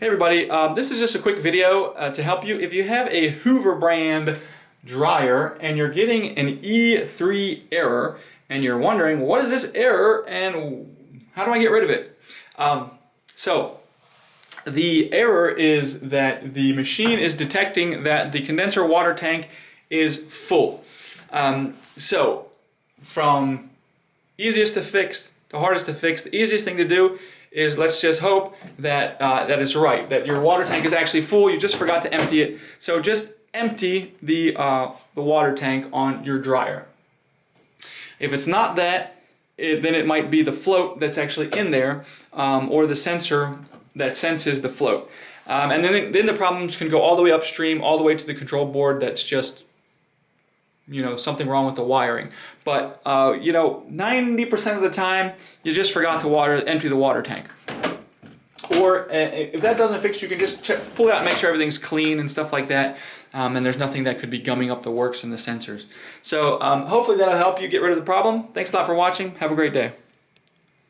Hey everybody, this is just a quick video to help you. If you have a Hoover brand dryer and you're getting an E3 error and you're wondering what is this error and how do I get rid of it? So the error is that the machine is detecting that the condenser water tank is full. So from easiest to fix to hardest to fix, the easiest thing to do is let's just hope that that it's right, that your water tank is actually full, you just forgot to empty it. So just empty the water tank on your dryer. If it's not that, then it might be the float that's actually in there, or the sensor that senses the float. And then the problems can go all the way upstream, all the way to the control board that's just, you know, something wrong with the wiring. But you know, 90% of the time you just forgot to empty the water tank. Or if that doesn't fix, you can just pull it out and make sure everything's clean and stuff like that, and there's nothing that could be gumming up the works in the sensors. So hopefully that'll help you get rid of the problem. Thanks a lot for watching. Have a great day.